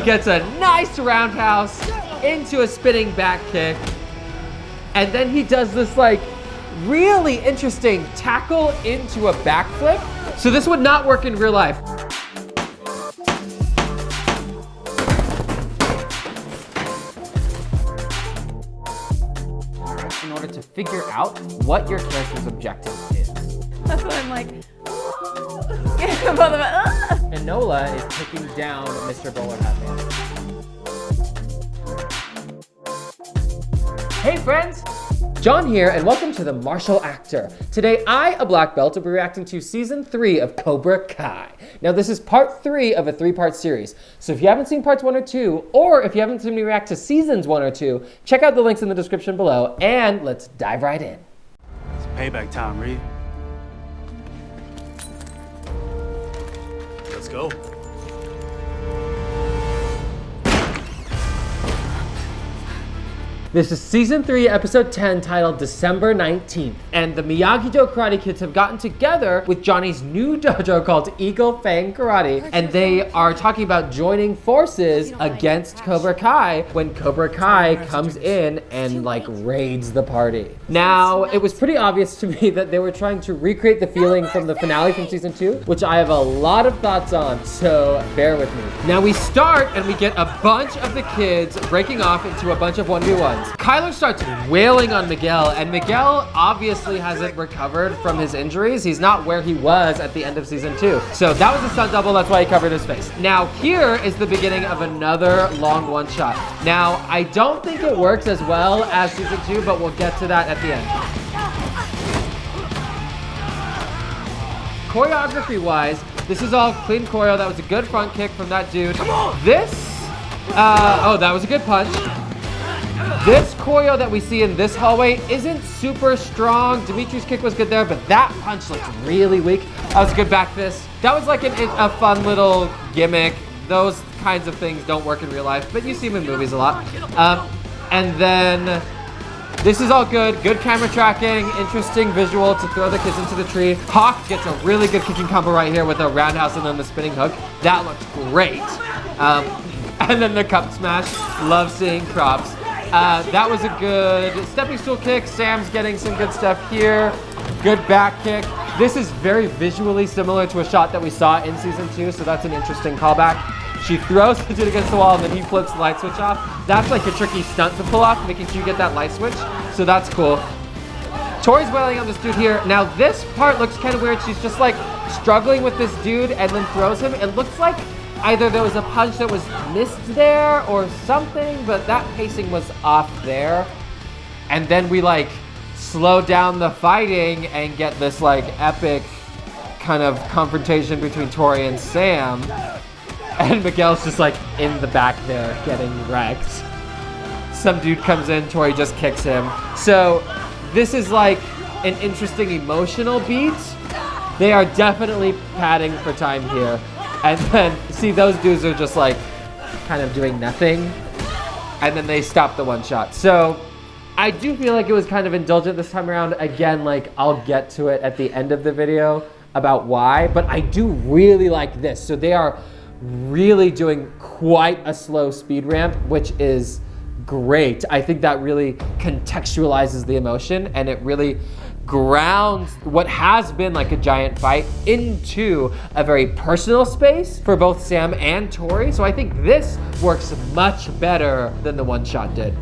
gets a nice roundhouse into a spinning back kick. And then he does this like really interesting tackle into a backflip. So this would not work in real life. In order to figure out what your character's objective is. That's what I'm like. Both of us. Enola is taking down Mr. Bowler Hat. Hey friends! John here, and welcome to The Martial Actor. Today, I, a black belt, will be reacting to Season 3 of Cobra Kai. Now, this is part 3 of a 3-part series. So if you haven't seen parts 1 or 2, or if you haven't seen me react to Seasons 1 or 2, check out the links in the description below, and let's dive right in. It's payback time, Reed. Let's go. This is Season 3, Episode 10, titled December 19th. And the Miyagi-Do Karate Kids have gotten together with Johnny's new dojo called Eagle Fang Karate. And they are talking about joining forces against Cobra Kai when Cobra Kai comes in and like raids the party. Now, it was pretty obvious to me that they were trying to recreate the feeling from the finale from Season 2, which I have a lot of thoughts on, so bear with me. Now we start and we get a bunch of the kids breaking off into a bunch of 1v1s. Kyler starts wailing on Miguel, and Miguel obviously hasn't recovered from his injuries. He's not where he was at the end of Season 2. So that was a stunt double, that's why he covered his face. Now here is the beginning of another long one-shot. Now, I don't think it works as well as Season 2, but we'll get to that at the end. Choreography-wise, this is all clean choreo. That was a good front kick from that dude. This, oh, that was a good punch. This choreo that we see in this hallway isn't super strong. Dimitri's kick was good there, but that punch looked really weak. That was a good back fist. That was like a fun little gimmick. Those kinds of things don't work in real life, but you see them in movies a lot. And then this is all good. Good camera tracking, interesting visual to throw the kids into the tree. Hawk gets a really good kicking combo right here with a roundhouse and then the spinning hook. That looked great. And then the cup smash. Love seeing props. That was a good stepping stool kick. Sam's getting some good stuff here. Good back kick. This is very visually similar to a shot that we saw in Season 2, so that's an interesting callback. She throws the dude against the wall and then he flips the light switch off. That's like a tricky stunt to pull off, making sure you get that light switch, so that's cool. Tori's wailing on this dude here. Now this part looks kind of weird. She's just like struggling with this dude and then throws him. It looks like either there was a punch that was missed there or something, but that pacing was off there. And then we like slow down the fighting and get this like epic kind of confrontation between Tori and Sam. And Miguel's just like in the back there getting wrecked. Some dude comes in, Tori just kicks him. So this is like an interesting emotional beat. They are definitely padding for time here. And then, see, those dudes are just like kind of doing nothing. And then they stop the one shot. So I do feel like it was kind of indulgent this time around. Again, like I'll get to it at the end of the video about why, but I do really like this. So they are really doing quite a slow speed ramp, which is great. I think that really contextualizes the emotion and it really grounds what has been like a giant fight into a very personal space for both Sam and Tori. So I think this works much better than the one shot did.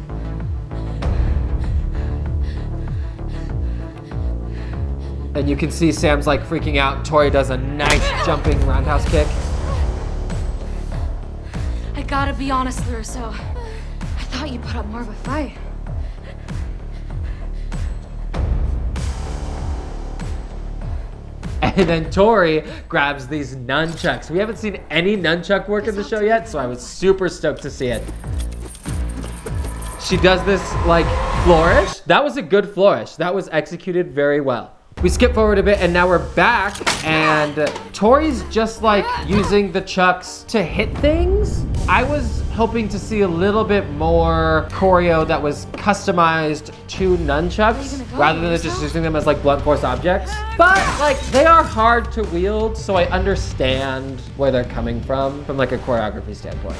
And you can see Sam's like freaking out and Tori does a nice jumping roundhouse kick. I gotta be honest, LaRusso. I thought you put up more of a fight. And then Tori grabs these nunchucks. We haven't seen any nunchuck work in the show yet, so I was super stoked to see it. She does this like flourish. That was a good flourish. That was executed very well. We skip forward a bit and now we're back and Tori's just like using the chucks to hit things. I was hoping to see a little bit more choreo that was customized to nunchucks rather than just using them as like blunt force objects. But like they are hard to wield, so I understand where they're coming from like a choreography standpoint.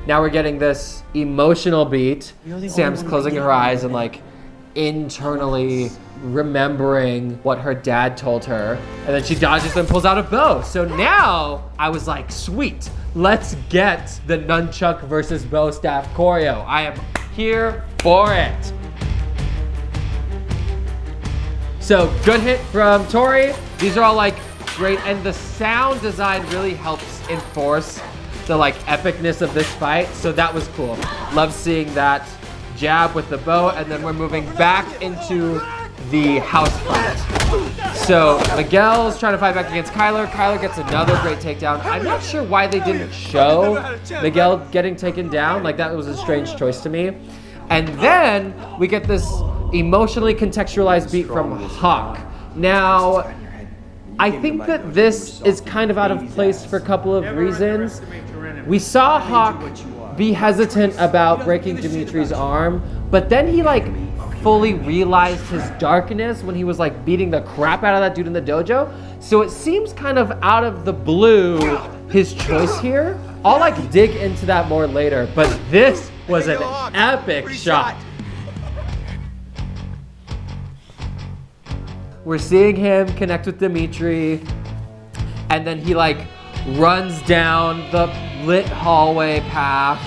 Now we're getting this emotional beat. Sam's closing her eyes and like internally remembering what her dad told her. And then she dodges and pulls out a bow. So now I was like, sweet, let's get the nunchuck versus bow staff choreo. I am here for it. So good hit from Tori. These are all like great, and the sound design really helps enforce the like epicness of this fight, so that was cool. Love seeing that jab with the bow, and then we're moving back into the house fight. So Miguel's trying to fight back against Kyler. Kyler gets another great takedown. I'm not sure why they didn't show Miguel getting taken down. Like that was a strange choice to me. And then we get this emotionally contextualized beat from Hawk. Now, I think that this is kind of out of place for a couple of reasons. We saw Hawk be hesitant about breaking Dimitri's arm, but then he like fully realized his darkness when he was like beating the crap out of that dude in the dojo. So it seems kind of out of the blue his choice here. I'll like dig into that more later, but this was an epic shot. We're seeing him connect with Dimitri, and then he like runs down the lit hallway path,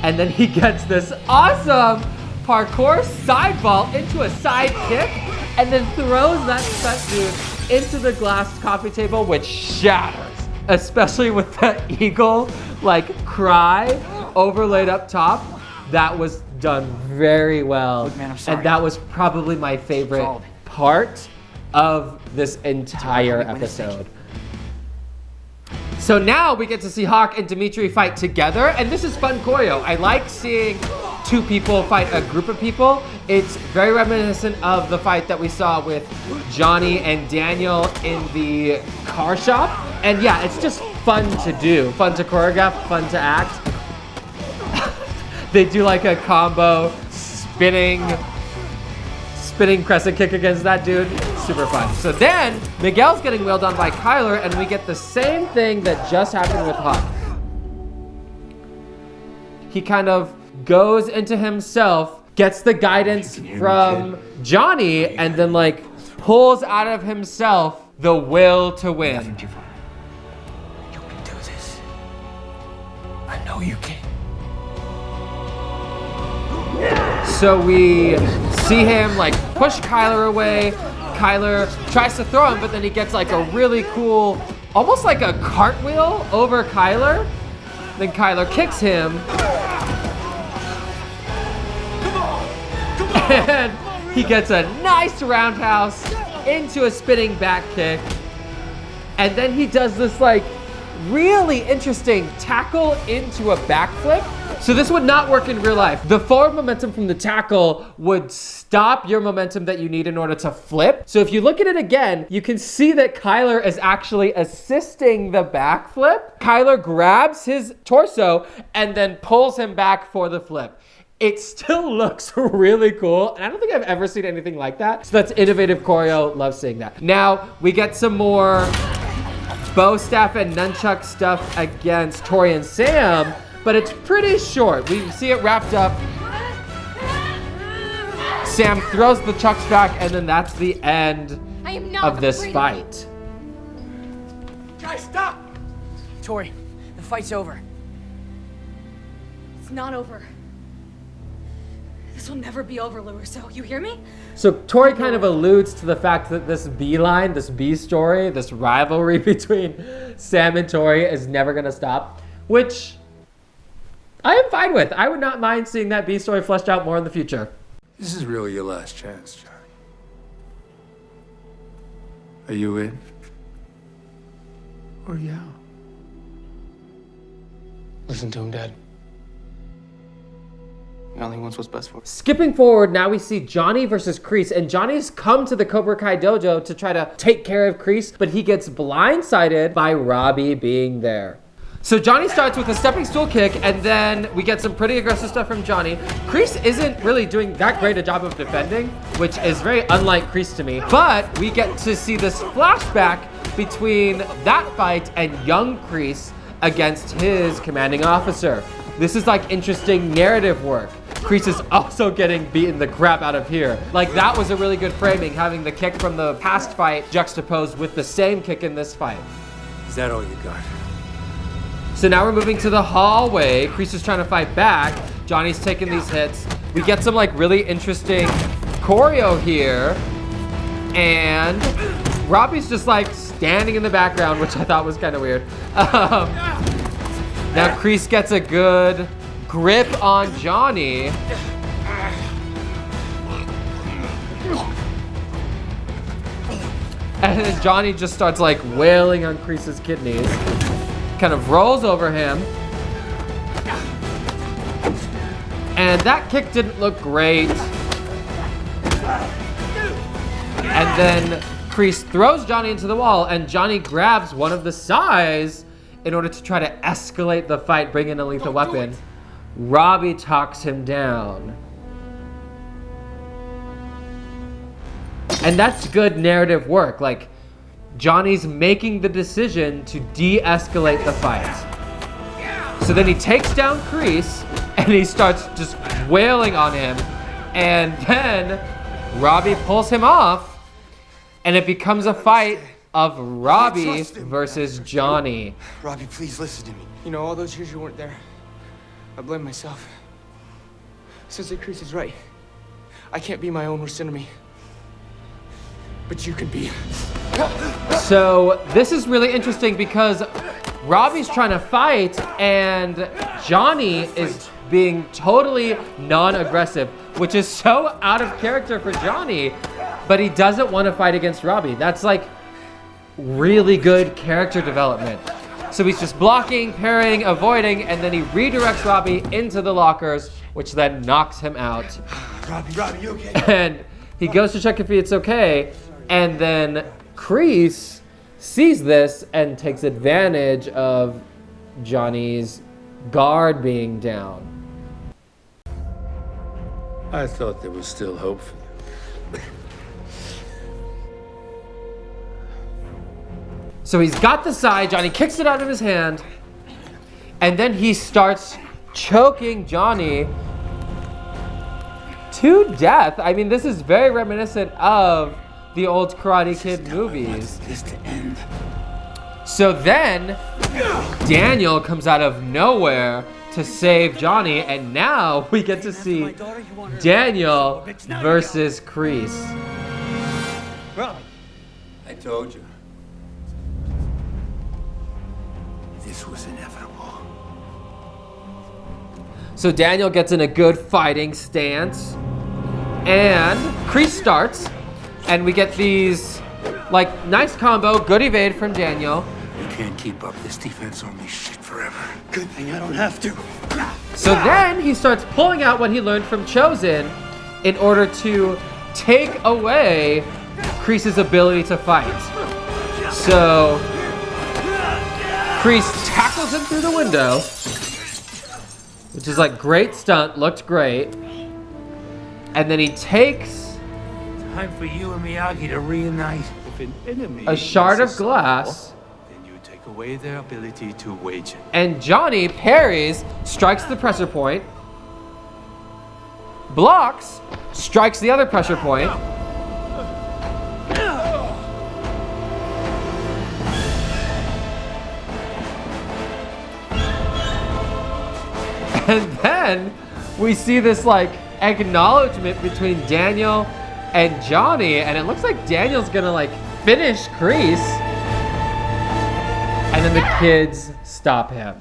and then he gets this awesome parkour side vault into a side kick, and then throws that set dude into the glass coffee table, which shatters, especially with the eagle like cry overlaid up top. That was done very well. Look, man, I'm sorry. And that was probably my favorite part of this entire episode. So now we get to see Hawk and Dimitri fight together, and this is fun choreo. I like seeing two people fight a group of people. It's very reminiscent of the fight that we saw with Johnny and Daniel in the car shop. And yeah, it's just fun to do, fun to choreograph, fun to act. They do like a combo spinning crescent kick against that dude. Super fun. So then Miguel's getting wheeled on by Kyler, and we get the same thing that just happened with Hawk. He kind of goes into himself, gets the guidance from Johnny, and then like pulls out of himself the will to win. You can do this. I know you can. So we see him like push Kyler away. Kyler tries to throw him, but then he gets like a really cool, almost like a cartwheel over Kyler. Then Kyler kicks him. And he gets a nice roundhouse into a spinning back kick. And then he does this like really interesting tackle into a backflip. So this would not work in real life. The forward momentum from the tackle would stop your momentum that you need in order to flip. So if you look at it again, you can see that Kyler is actually assisting the backflip. Kyler grabs his torso and then pulls him back for the flip. It still looks really cool, and I don't think I've ever seen anything like that. So that's innovative choreo, love seeing that. Now we get some more bow staff and nunchuck stuff against Tori and Sam, but it's pretty short. We see it wrapped up. Sam throws the chucks back, and then that's the end of this fight. Guys, stop! Tori, the fight's over. It's not over. This will never be over, LaRusso. You hear me? So Tori kind of alludes to the fact that this B line, this B story, this rivalry between Sam and Tori is never gonna stop, which I am fine with. I would not mind seeing that B story fleshed out more in the future. This is really your last chance, Johnny. Are you in? Or you out? Listen to him, Dad. He only wants what's best for us. Skipping forward, now we see Johnny versus Kreese, and Johnny's come to the Cobra Kai dojo to try to take care of Kreese, but he gets blindsided by Robbie being there. So Johnny starts with a stepping stool kick, and then we get some pretty aggressive stuff from Johnny. Kreese isn't really doing that great a job of defending, which is very unlike Kreese to me, but we get to see this flashback between that fight and young Kreese against his commanding officer. This is like interesting narrative work. Kreese is also getting beaten the crap out of here. Like, that was a really good framing, having the kick from the past fight juxtaposed with the same kick in this fight. Is that all you got? So now we're moving to the hallway. Kreese is trying to fight back. Johnny's taking these hits. We get some like really interesting choreo here. And Robbie's just like standing in the background, which I thought was kind of weird. Now Kreese gets a good grip on Johnny. And then Johnny just starts like wailing on Kreese's kidneys. Kind of rolls over him. And that kick didn't look great. And then Kreese throws Johnny into the wall, and Johnny grabs one of the sais in order to try to escalate the fight, bring in a lethal weapon. Robbie talks him down. And that's good narrative work. Like, Johnny's making the decision to de-escalate the fight. So then he takes down Kreese, and he starts just wailing on him. And then Robbie pulls him off, and it becomes a fight of Robbie versus Johnny. Robbie, please listen to me. You know, all those years you weren't there, I blame myself. Sensei Kreese is right. I can't be my own worst enemy. But you can be. So this is really interesting because Robbie's trying to fight and Johnny is being totally non-aggressive, which is so out of character for Johnny, but he doesn't want to fight against Robbie. That's like really good character development. So he's just blocking, parrying, avoiding, and then he redirects Robbie into the lockers, which then knocks him out. Robbie, you okay? And he goes to check if it's okay, and then Kreese sees this and takes advantage of Johnny's guard being down. I thought there was still hope for you. So he's got the sai, Johnny kicks it out of his hand, and then he starts choking Johnny to death. I mean, this is very reminiscent of the old Karate Kid movies. So then Daniel comes out of nowhere to save Johnny, and now we get to see Daniel versus Kreese. I told you. This was inevitable. So Daniel gets in a good fighting stance, and Kreese starts, and we get these like nice combo, good evade from Daniel. You can't keep up this defense on me shit forever. Good thing I don't have to. So then he starts pulling out what he learned from Chozen in order to take away Kreese's ability to fight. So Kreese tackles him through the window, which is like great stunt, looked great. And then he takes Time for you and Miyagi to reunite. If an enemy a shard of uses glass, support, then you take away their ability to wage it. and Johnny parries, strikes the pressure point, blocks, strikes the other pressure point, and then we see this like acknowledgement between Daniel and Johnny, and it looks like Daniel's gonna like finish Kreese, and then the kids stop him.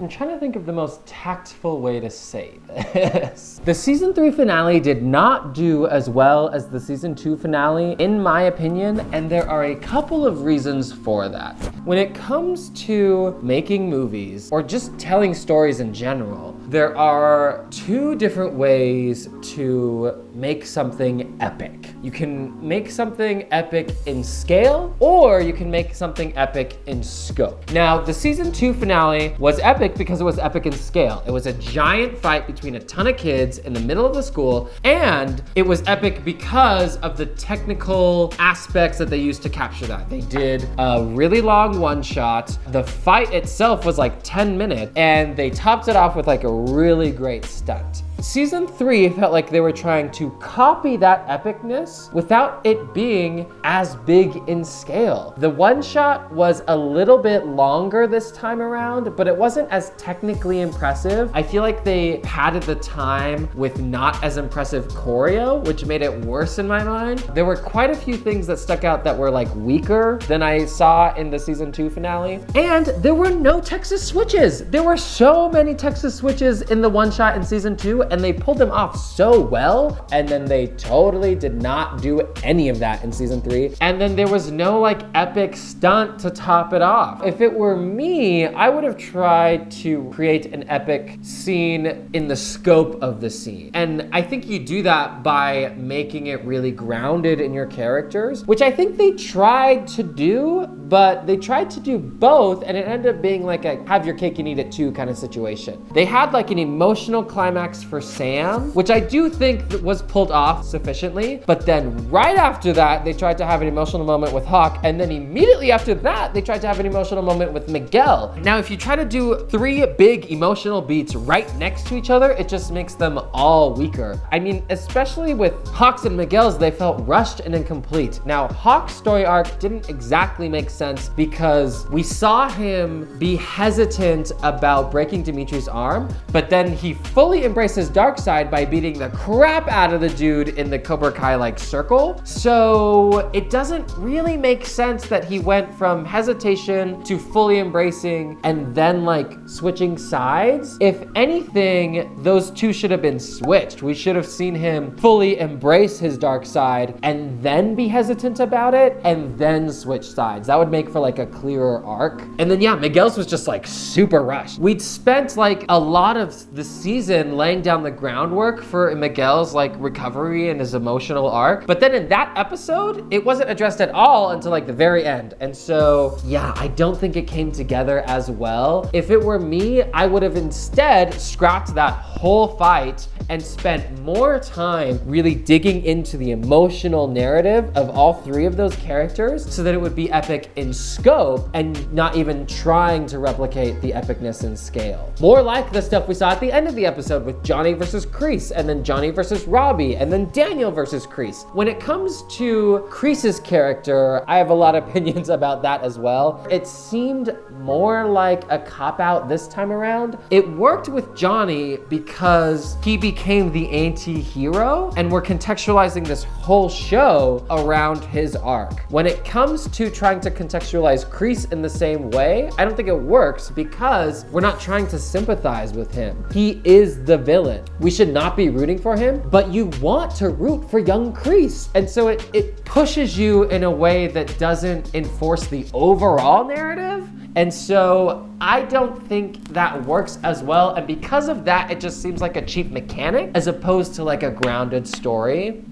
I'm trying to think of the most tactful way to say this. The season 3 finale did not do as well as the season 2 finale, in my opinion, and there are a couple of reasons for that. When it comes to making movies, or just telling stories in general, there are two different ways to make something epic. You can make something epic in scale, or you can make something epic in scope. Now, the season 2 finale was epic because it was epic in scale. It was a giant fight between a ton of kids in the middle of the school, and it was epic because of the technical aspects that they used to capture that. They did a really long one shot. The fight itself was like 10 minutes, and they topped it off with like a really great stunt. Season 3 felt like they were trying to copy that epicness without it being as big in scale. The one shot was a little bit longer this time around, but it wasn't as technically impressive. I feel like they padded the time with not as impressive choreo, which made it worse in my mind. There were quite a few things that stuck out that were like weaker than I saw in the season 2 finale. And there were no Texas switches. There were so many Texas switches in the one shot in season 2, and they pulled them off so well, and then they totally did not do any of that in season 3. And then there was no like epic stunt to top it off. If it were me, I would have tried to create an epic scene in the scope of the scene. And I think you do that by making it really grounded in your characters, which I think they tried to do, but they tried to do both, and it ended up being like a have your cake and eat it too kind of situation. They had like an emotional climax for Sam, which I do think was pulled off sufficiently, but then right after that, they tried to have an emotional moment with Hawk, and then immediately after that, they tried to have an emotional moment with Miguel. Now, if you try to do 3 big emotional beats right next to each other, it just makes them all weaker. I mean, especially with Hawk's and Miguel's, they felt rushed and incomplete. Now, Hawk's story arc didn't exactly make sense because we saw him be hesitant about breaking Dimitri's arm, but then he fully embraced his dark side by beating the crap out of the dude in the Cobra Kai like circle. So it doesn't really make sense that he went from hesitation to fully embracing and then like switching sides. If anything, those two should have been switched. We should have seen him fully embrace his dark side and then be hesitant about it and then switch sides. That would make for like a clearer arc. And then yeah, Miguel's was just like super rushed. We'd spent like a lot of the season laying down the groundwork for Miguel's like recovery and his emotional arc, but then in that episode it wasn't addressed at all until like the very end. And so yeah, I don't think it came together as well. If it were me, I would have instead scrapped that whole fight and spent more time really digging into the emotional narrative of all 3 of those characters so that it would be epic in scope and not even trying to replicate the epicness in scale. More like the stuff we saw at the end of the episode with Johnny versus Kreese, and then Johnny versus Robbie, and then Daniel versus Kreese. When it comes to Kreese's character, I have a lot of opinions about that as well. It seemed more like a cop-out this time around. It worked with Johnny because he became the anti-hero, and we're contextualizing this whole show around his arc. When it comes to trying to contextualize Kreese in the same way, I don't think it works because we're not trying to sympathize with him. He is the villain. We should not be rooting for him, but you want to root for young Kreese. And so it pushes you in a way that doesn't enforce the overall narrative. And so I don't think that works as well. And because of that, it just seems like a cheap mechanic as opposed to like a grounded story.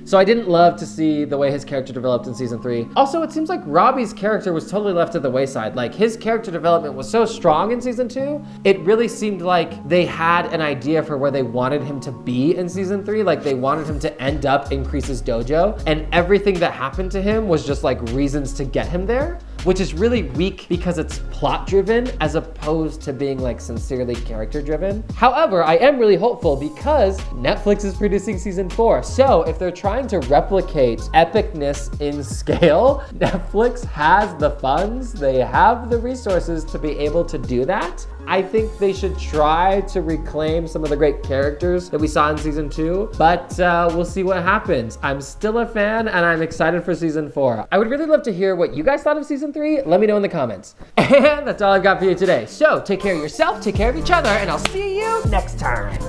So I didn't love to see the way his character developed in season 3. Also, it seems like Robbie's character was totally left to the wayside. Like his character development was so strong in season 2. It really seemed like they had an idea for where they wanted him to be in season 3. Like they wanted him to end up in Kreese's dojo, and everything that happened to him was just like reasons to get him there, which is really weak because it's plot driven as opposed to being like sincerely character driven. However, I am really hopeful because Netflix is producing season 4. So if they're trying to replicate epicness in scale, Netflix has the funds, they have the resources to be able to do that. I think they should try to reclaim some of the great characters that we saw in season 2, but we'll see what happens. I'm still a fan and I'm excited for season 4. I would really love to hear what you guys thought of season 3. Let me know in the comments. And that's all I've got for you today. So take care of yourself, take care of each other, and I'll see you next time.